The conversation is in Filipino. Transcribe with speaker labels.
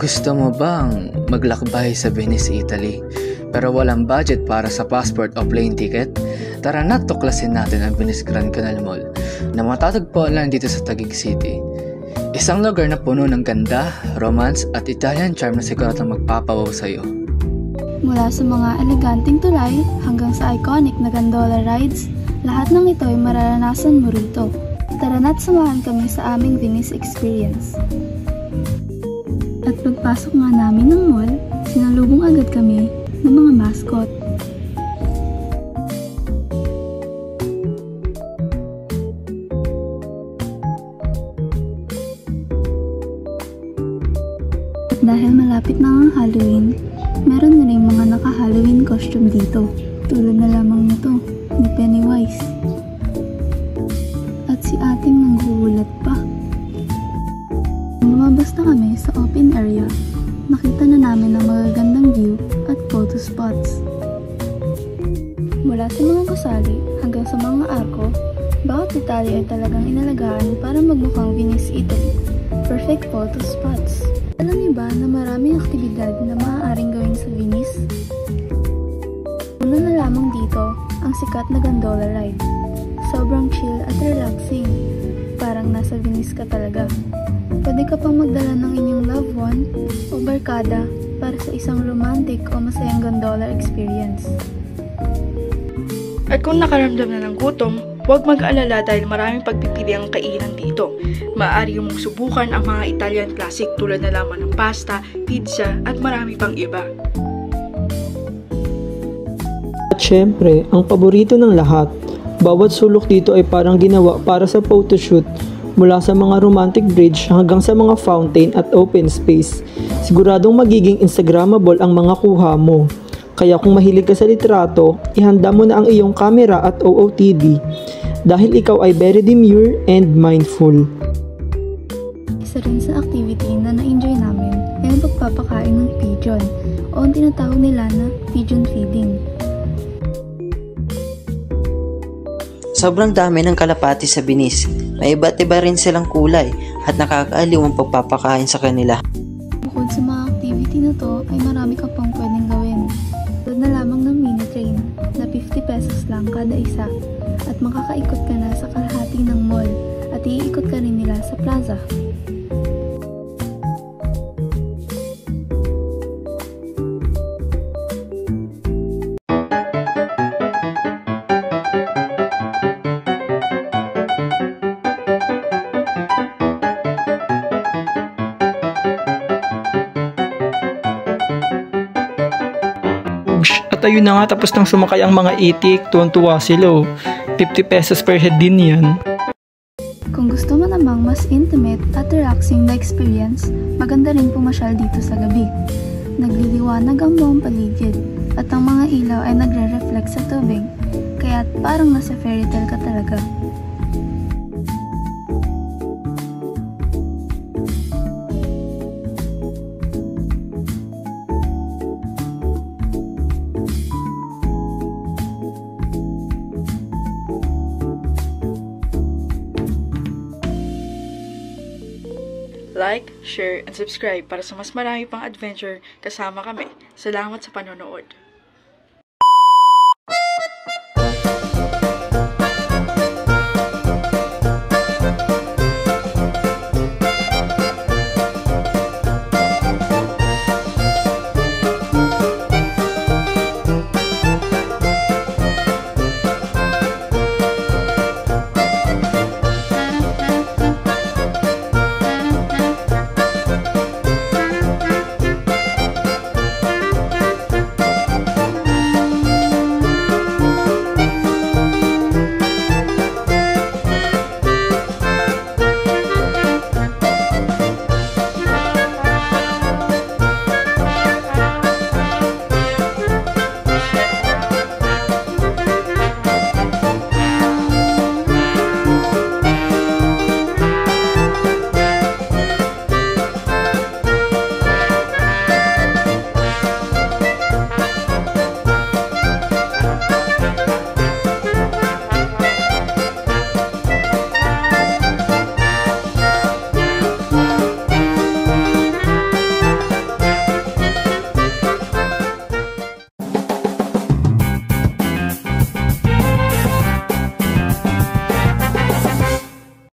Speaker 1: Gusto mo bang maglakbay sa Venice, Italy, pero walang budget para sa passport o plane ticket? Tara na, tuklasin natin ang Venice Grand Canal Mall na matatagpuan lang dito sa Taguig City. Isang lugar na puno ng ganda, romance at Italian charm na siguradong magpapawaw sa'yo.
Speaker 2: Mula sa mga eleganteng tulay hanggang sa iconic na gondola rides, lahat ng ito ay mararanasan mo rito. Tara na't samahan kami sa aming Venice experience. At pagpasok nga namin ng mall, sinalubong agad kami ng mga mascot. At dahil malapit na ang Halloween, meron na rin mga naka-Halloween costume dito, tulad na lamang nito ni Pennywise. At si ating nanggugulat pa. Lumabas na kami sa open area, nakita na namin ang magagandang view at photo spots. Mula sa mga gusali hanggang sa mga arko, bawat detalye ay talagang inalagaan para magmukhang Venice, Italy. Perfect photo spots. Alam niyo ba na maraming aktibidad na maaaring gawin sa Venice? Una na lamang dito ang sikat na gondola ride. Sobrang chill at relaxing. Parang nasa Venice ka talaga. Pwede ka pang magdala ng inyong loved one o barkada para sa isang romantic o masayang gondola experience.
Speaker 3: At kung nakaramdam na ng gutom, huwag mag-alala dahil maraming pagpipili ang kainan dito. Maaari mong subukan ang mga Italian classic tulad na lamang ng pasta, pizza at marami pang iba.
Speaker 4: At syempre, ang paborito ng lahat, bawat sulok dito ay parang ginawa para sa photoshoot. Mula sa mga romantic bridge hanggang sa mga fountain at open space, siguradong magiging Instagrammable ang mga kuha mo. Kaya kung mahilig ka sa litrato, ihanda mo na ang iyong camera at OOTD dahil ikaw ay very demure and mindful.
Speaker 2: Isa rin sa activity na na-enjoy namin ay ang pagpapakain ng pigeon o ang tinatawag nila na pigeon feeding.
Speaker 5: Sobrang dami ng kalapati sa Venice. May iba't iba rin silang kulay at nakakaaliw ang pagpapakain sa kanila.
Speaker 2: Bukod sa mga activity na to ay marami ka pang pwedeng gawin. Tulad na lamang ng mini train na 50 pesos lang kada isa at makakaikot ka na sa kalahati ng mall at iikot ka rin nila sa plaza.
Speaker 4: At ayun na nga, tapos nang sumakay ang mga itik, tuwan-tuwa sila. 50 pesos per head din yan.
Speaker 2: Kung gusto mo namang mas intimate at relaxing na experience, maganda rin pumasyal dito sa gabi. Nagliliwanag ang buong paligid at ang mga ilaw ay nagre-reflect sa tubig, kaya parang nasa fairy tale ka talaga.
Speaker 3: Like, share, and subscribe para sa mas marami pang adventure kasama kami. Salamat sa panonood.